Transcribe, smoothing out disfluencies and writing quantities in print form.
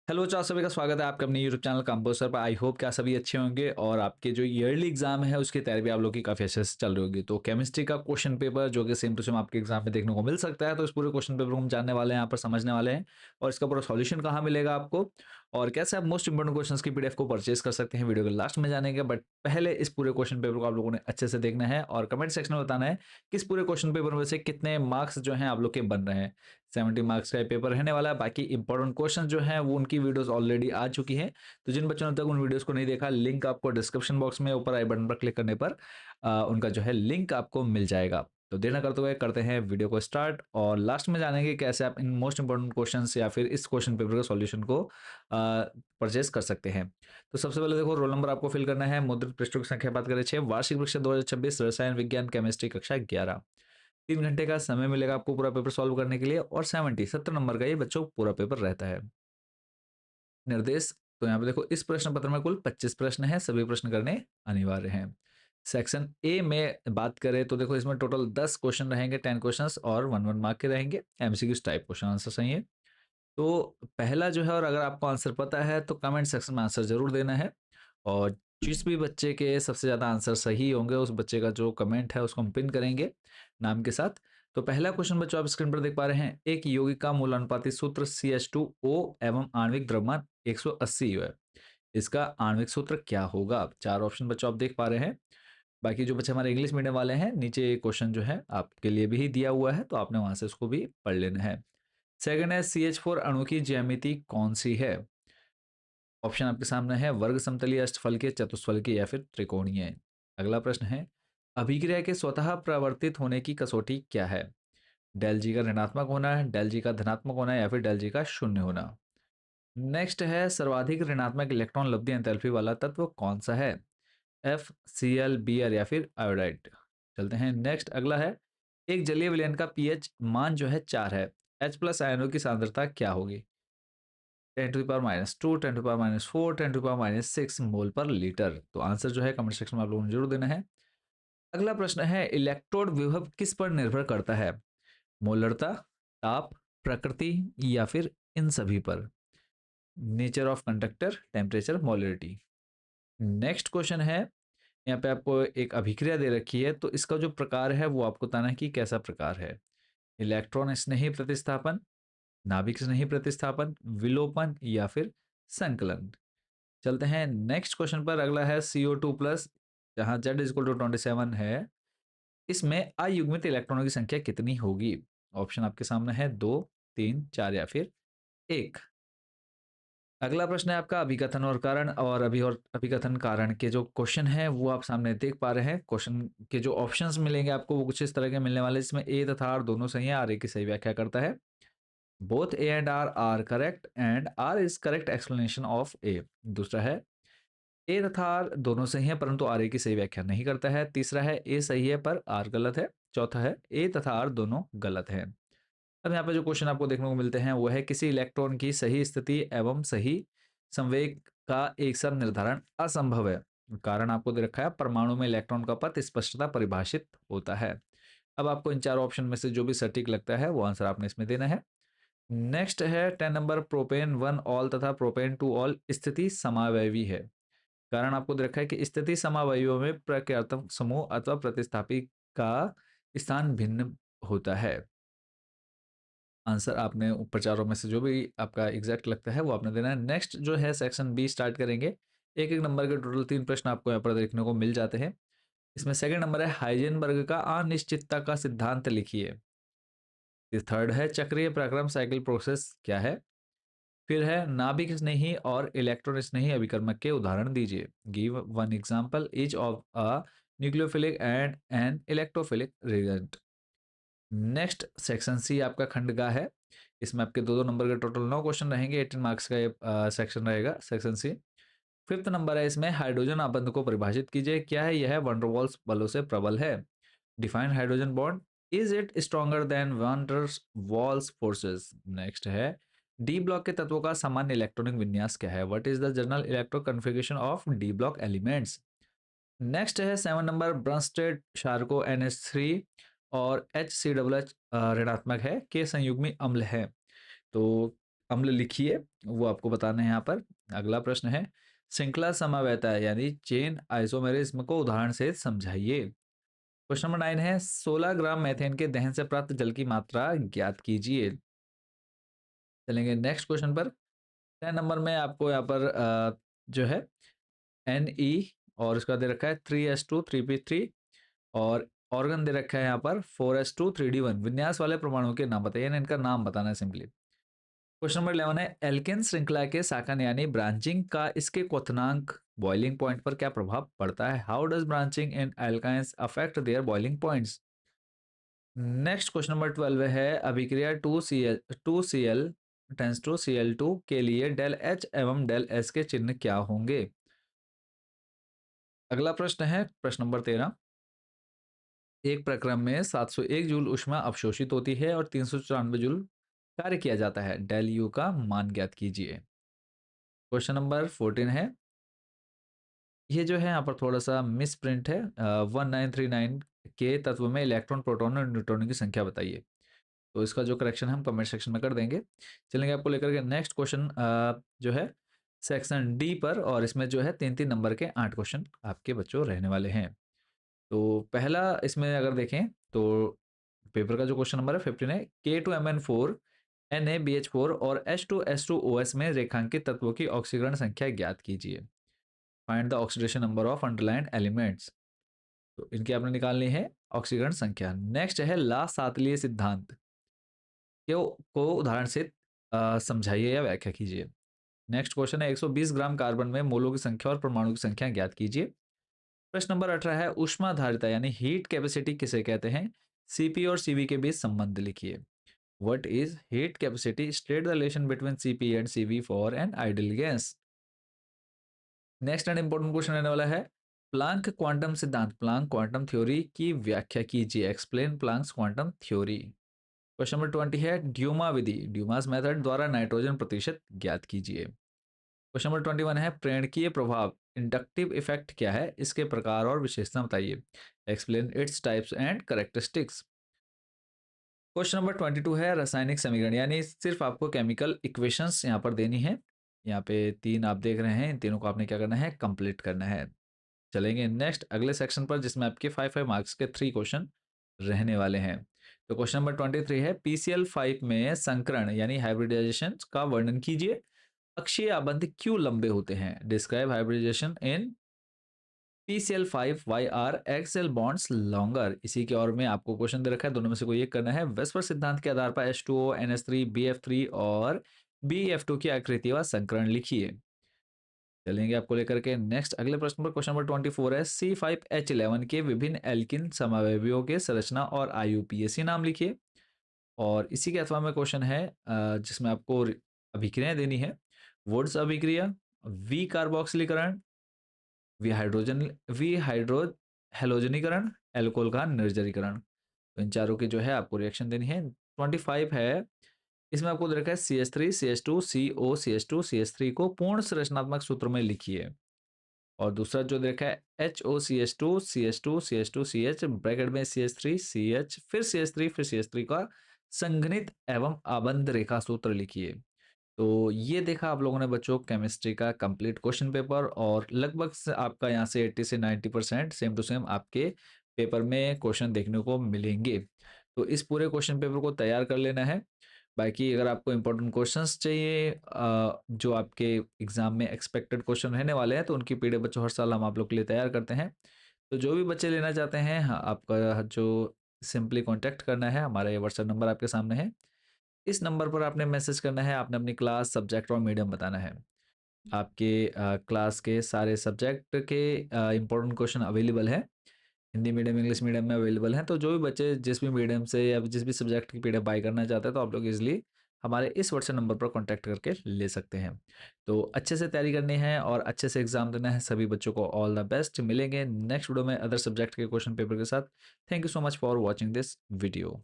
Hello चार सभी का स्वागत है आपके अपने यूट्यूब चैनल कंपोजर पर। आई होप कि आप सभी अच्छे होंगे और आपके जो ईयरली एग्जाम है उसकी तैयारी भी आप लोग की काफ़ी अच्छे से चल रही होगी। तो केमिस्ट्री का क्वेश्चन पेपर जो कि सेम टू सेम आपके एग्जाम में देखने को मिल सकता है, तो इस पूरे क्वेश्चन पेपर को हम जानने वाले हैं, यहाँ पर समझने वाले हैं और इसका पूरा सॉल्यूशन कहाँ मिलेगा आपको और कैसे आप मोस्ट इंपोर्टेंट क्वेश्चन की पीडीएफ को परचेज कर सकते हैं, वीडियो के लास्ट में जानेंगे। बट पहले इस पूरे क्वेश्चन पेपर को आप लोगों ने अच्छे से देखना है और कमेंट सेक्शन में बताना है कि इस पूरे क्वेश्चन पेपर में से कितने मार्क्स जो हैं आप लोग के बन रहे हैं। 70 मार्क्स का ये पेपर रहने वाला है। बाकी इंपॉर्टेंट क्वेश्चन जो हैं वो उनकी वीडियोस ऑलरेडी आ चुकी हैं, तो जिन बच्चों ने अब तक उन वीडियोस को नहीं देखा, लिंक आपको डिस्क्रिप्शन बॉक्स में ऊपर आई बटन पर क्लिक करने पर उनका जो है लिंक आपको मिल जाएगा। तो देर ना करते हुए करते हैं वीडियो को स्टार्ट और लास्ट में जानेंगे कैसे आप इन मोस्ट इंपॉर्टेंट क्वेश्चंस या फिर इस क्वेश्चन पेपर के सॉल्यूशन को परचेज कर सकते हैं। तो सबसे पहले देखो, रोल नंबर आपको फिल करना है, मुद्रित पृष्ठों की संख्या बात करें 6, वार्षिक परीक्षा 2026, रसायन विज्ञान केमिस्ट्री कक्षा 11। 3 घंटे का समय मिलेगा आपको पूरा पेपर सॉल्व करने के लिए और 70 नंबर का ये बच्चों पूरा पेपर रहता है। निर्देश, तो यहाँ पे देखो, इस प्रश्न पत्र में कुल 25 प्रश्न हैं, सभी प्रश्न करने अनिवार्य हैं। सेक्शन ए में बात करें तो देखो, इसमें टोटल 10 क्वेश्चन रहेंगे, 10 क्वेश्चंस और 1 1 मार्क के रहेंगे, एमसीक्यू टाइप क्वेश्चन आंसर सही है। तो पहला जो है, और अगर आपको आंसर पता है तो कमेंट सेक्शन में आंसर जरूर देना है और जिस भी बच्चे के सबसे ज़्यादा आंसर सही होंगे उस बच्चे का जो कमेंट है उसको हम पिन करेंगे नाम के साथ। तो पहला क्वेश्चन बच्चों आप स्क्रीन पर देख पा रहे हैं, एक यौगिक का मूलानुपाती सूत्र CH2O एवं आणविक द्रव्यमान 180 है, इसका आणविक सूत्र क्या होगा? चार ऑप्शन बच्चों आप देख पा रहे हैं। बाकी जो बच्चे हमारे इंग्लिश मीडियम वाले हैं, नीचे क्वेश्चन जो है आपके लिए भी दिया हुआ है, तो आपने वहां से उसको भी पढ़ लेना है। सेकंड है, CH4 अणु की ज्यामिति कौन सी है? ऑप्शन आपके सामने है, वर्ग समतलीय, अष्टफलकीय, चतुष्फलकीय या फिर त्रिकोणीय। अगला प्रश्न है, अभिक्रिया के स्वतः प्रवर्तित होने की कसौटी क्या है? डेल जी का ऋणात्मक होना है, डेल जी का धनात्मक होना है या फिर डेल जी का शून्य होना। नेक्स्ट है, सर्वाधिक ऋणात्मक इलेक्ट्रॉन लब्धि एंथैल्पी वाला तत्व कौन सा है? F, C L, B R या फिर आयोडाइड। चलते हैं नेक्स्ट, अगला है, एक जलीय विलयन का पीएच मान जो है 4 है, H प्लस आयनों की सांद्रता क्या होगी? 10⁻², 10⁻⁴, 10⁻�6 मोल पर लीटर। तो आंसर जो है कमेंट सेक्शन में आप लोगों ने जरूर देना है। अगला प्रश्न है, इलेक्ट्रोड विभव किस पर निर्भर करता है? मोलरता, ताप, प्रकृति या फिर इन सभी पर। Nature of conductor, temperature, molarity. Next question है, यहाँ पे आपको एक अभिक्रिया दे रखी है, तो इसका जो प्रकार है वो आपको बताना है कि कैसा प्रकार है। इलेक्ट्रॉन स्नेही प्रतिस्थापन, नाभिक स्नेही प्रतिस्थापन, विलोपन या फिर संकलन। चलते हैं नेक्स्ट क्वेश्चन पर। अगला है CO2 प्लस, जहां Z = 27 है, इसमें अयुग्मित इलेक्ट्रॉनों की संख्या कितनी होगी? ऑप्शन आपके सामने है, 2, 3, 4 या फिर 1। अगला प्रश्न है आपका, अभिकथन और कारण, और अभिकथन कारण के जो क्वेश्चन है वो आप सामने देख पा रहे हैं। क्वेश्चन के जो ऑप्शंस मिलेंगे आपको वो कुछ इस तरह के मिलने वाले हैं, जिसमें ए तथा आर दोनों सही है, आर ए की सही व्याख्या करता है। Both A and R are correct and R is correct explanation of A. दूसरा है, ए तथा आर दोनों सही है परंतु आर ए की सही व्याख्या नहीं करता है। तीसरा है, ए सही है पर आर गलत है। चौथा है, ए तथा आर दोनों गलत है। अब यहाँ पे जो क्वेश्चन आपको देखने को मिलते हैं वो है, किसी इलेक्ट्रॉन की सही स्थिति एवं सही संवेग का एक साथ निर्धारण असंभव है। कारण आपको दे रखा है, परमाणु में इलेक्ट्रॉन का पथ स्पष्टता परिभाषित होता है। अब आपको इन चार ऑप्शन में से जो भी सटीक लगता है वो आंसर आपने इसमें देना है। नेक्स्ट है 10 नंबर, प्रोपेन 1 ऑल तथा प्रोपेन 2 ऑल स्थिति समावयवी है। कारण आपको दे रखा है कि स्थिति समावयवियों में प्रक्रियात्मक समूह अथवा प्रतिस्थापी का स्थान भिन्न होता है। आंसर आपने ऊपर चारों में से जो भी आपका एग्जैक्ट लगता है वो आपने देना है। नेक्स्ट जो है सेक्शन बी स्टार्ट करेंगे। एक एक नंबर के टोटल 3 प्रश्न आपको यहाँ पर देखने को मिल जाते हैं। इसमें सेकंड नंबर है, हाइजेनबर्ग का अनिश्चितता का सिद्धांत लिखिए। थर्ड है, चक्रीय प्रक्रम साइकिल प्रोसेस क्या है? फिर है, नाभिक स्नेही और इलेक्ट्रॉन स्नेही अभिकर्मक के उदाहरण दीजिए। Give one example each of a nucleophilic and an electrophilic reagent. Next section C आपका खंडगा है। इसमें आपके दो दो नंबर के टोटल 9 क्वेश्चन रहेंगे, 18 मार्क्स का ये सेक्शन रहेगा, सेक्शन सी। फिफ्थ नंबर है, इसमें हाइड्रोजन आबंध को परिभाषित कीजिए। क्या है यह? वंडरवॉल्स बलों से प्रबल है। Define hydrogen bond. Is it stronger than wonders walls forces. Next है, डी ब्लॉक के तत्वों का सामान्य इलेक्ट्रॉनिक विन्यास क्या है? What is the general electro configuration of D block elements. Next है 7 नंबर, ब्रंस्टेड शार्को NH3 और HCOH ऋणात्मक है, के संयुग्मी अम्ल है। तो अम्ल लिखिए, वो आपको बताना है यहाँ पर। अगला प्रश्न है श्रृंखला समवेता यानी चेन आइसोमेरिज्म को उदाहरण से समझाइए। क्वेश्चन नंबर 9 है 16 ग्राम मेथेन के दहन से प्राप्त जल की मात्रा ज्ञात कीजिए। चलेंगे नेक्स्ट क्वेश्चन पर। 10 नंबर में आपको यहाँ पर जो है Ne और उसका दे रखा है 3s2 3p3 और ऑर्गन दे रखा है यहाँ पर 4s2 3d1। विन्यास वाले परमाणु के नाम बताइए, यानी इनका नाम बताना है सिंपली। क्वेश्चन नंबर 11 है एल्केन श्रृंखला के शाखन यानी ब्रांचिंग का इसके क्वथनांक बॉइलिंग पॉइंट पर क्या प्रभाव पड़ता है। How does branching in alkynes affect there boiling points. Next question number 12 है अभिक्रिया 2Cl टेंस टू Cl2 के लिए डेल H एवं डेल S के चिन्ह क्या होंगे। अगला प्रश्न है प्रश्न नंबर 13। एक प्रक्रम में 701 जूल ऊष्मा अवशोषित होती है और 394 जूल कार्य किया जाता है, डेल यू का मान ज्ञात कीजिए। क्वेश्चन नंबर 14 है, ये जो है यहाँ पर थोड़ा सा मिस प्रिंट है। 1939 के तत्व में इलेक्ट्रॉन प्रोटॉन और न्यूट्रॉन की संख्या बताइए। तो इसका जो करेक्शन हम कमेंट सेक्शन में कर देंगे। चलेंगे आपको लेकर के नेक्स्ट क्वेश्चन जो है सेक्शन डी पर, और इसमें जो है 3-3 नंबर के 8 क्वेश्चन आपके बच्चों रहने वाले हैं। तो पहला इसमें अगर देखें तो पेपर का जो क्वेश्चन नंबर है 15 है K2Mn4 NaBH4 और H2S2OS में रेखांकित तत्वों की ऑक्सीकरण संख्या ज्ञात कीजिए। Find the oxidation number of underlined elements. तो इनकी आपने निकालनी है ऑक्सीकरण संख्या। नेक्स्ट है ला सातलीय सिद्धांत को उदाहरण से समझाइए या व्याख्या कीजिए। नेक्स्ट क्वेश्चन है 120 ग्राम कार्बन में मोलों की संख्या और परमाणु की संख्या ज्ञात कीजिए। प्रश्न नंबर 18 है ऊष्माधारिता यानी हीट कैपेसिटी किसे कहते हैं। सीपी और सीवी के बीच संबंध लिखिए। What is heat capacity, state the relation between CP and CV for an ideal gas. Next and important question रहने वाला है प्लांक क्वांटम सिद्धांत, प्लांक क्वांटम थ्योरी की व्याख्या कीजिए। Explain Planck's quantum theory. Question number 20 है ड्यूमा विधि, Dumas method द्वारा nitrogen प्रतिशत ज्ञात कीजिए। क्वेश्चन नंबर 21 है प्रेरकीय प्रभाव, इंडक्टिव इफेक्ट क्या है, इसके प्रकार और विशेषता बताइए। Explain its types and characteristics. Question number 22 है रासायनिक समीकरण, यानी सिर्फ आपको केमिकल इक्वेशंस यहाँ पर देनी है। यहाँ पे 3 आप देख रहे हैं, इन तीनों को आपने क्या करना है, कंप्लीट करना है। चलेंगे नेक्स्ट अगले सेक्शन पर जिसमें आपके 5 मार्क्स के 3 क्वेश्चन रहने वाले हैं। तो क्वेश्चन नंबर 23 है PCl5 में संकरण यानी हाइब्रिडाइजेशन का वर्णन कीजिए। अक्षीय आबंध क्यों लंबे होते हैं। Describe hybridization in PCl5 why are axial bonds longer। इसी के और में आपको क्वेश्चन दे रखा है, दोनों में से कोई एक करना है। वेस्पर सिद्धांत के आधार पर H2O NH3 BF3 और BF2 की आकृति व संकरण लिखिए। चलेंगे आपको लेकर के नेक्स्ट अगले प्रश्न पर। क्वेश्चन नंबर 24 है C5H11 के विभिन्न एल्किन समअवयवियों के संरचना और IUPAC नाम लिखिए। और इसी के अथवा में क्वेश्चन है जिसमें आपको अभिक्रियाएं देनी है। वुड्स अभिक्रिया, वी कार्बोक्सिलीकरण, वी हाइड्रो हेलोजनीकरण, एल्कोहल का निर्जरीकरण। तो इन चारों की जो है आपको रिएक्शन देनी है। 25 है, इसमें आपको दे रखा है CH3 CH2 CO CH2 CH3 को पूर्ण संरचनात्मक सूत्र में लिखिए। और दूसरा जो दे रखा है HOCH2 CH2 CH2 CH bracket में CH3 CH फिर CH3 फिर CH3 का संघनित एवं आबंध रेखा सूत्र लिखिए। तो ये देखा आप लोगों ने बच्चों केमिस्ट्री का कंप्लीट क्वेश्चन पेपर, और लगभग से आपका यहाँ से 80 से 90% सेम टू सेम आपके पेपर में क्वेश्चन देखने को मिलेंगे। तो इस पूरे क्वेश्चन पेपर को तैयार कर लेना है। बाकी अगर आपको इंपॉर्टेंट क्वेश्चंस चाहिए जो आपके एग्जाम में एक्सपेक्टेड क्वेश्चन रहने वाले हैं, तो उनकी पीडीएफ बच्चों हर साल हम आप लोग के लिए तैयार करते हैं। तो जो भी बच्चे लेना चाहते हैं, हाँ, आपका जो सिंपली कांटेक्ट करना है, हमारा ये व्हाट्सएप नंबर आपके सामने है। इस नंबर पर आपने मैसेज करना है, आपने अपनी क्लास सब्जेक्ट और मीडियम बताना है। आपके क्लास के सारे सब्जेक्ट के इंपॉर्टेंट क्वेश्चन अवेलेबल है, हिंदी मीडियम इंग्लिश मीडियम में अवेलेबल हैं। तो जो भी बच्चे जिस भी मीडियम से या जिस भी सब्जेक्ट की पीडीएफ बाय करना चाहते हैं, तो आप लोग इजीली हमारे इस व्हाट्सएप नंबर पर कांटेक्ट करके ले सकते हैं। तो अच्छे से तैयारी करनी है और अच्छे से एग्जाम देना है। सभी बच्चों को ऑल द बेस्ट। मिलेंगे नेक्स्ट वीडियो में अदर सब्जेक्ट के क्वेश्चन पेपर के साथ। Thank you so much for watching this video.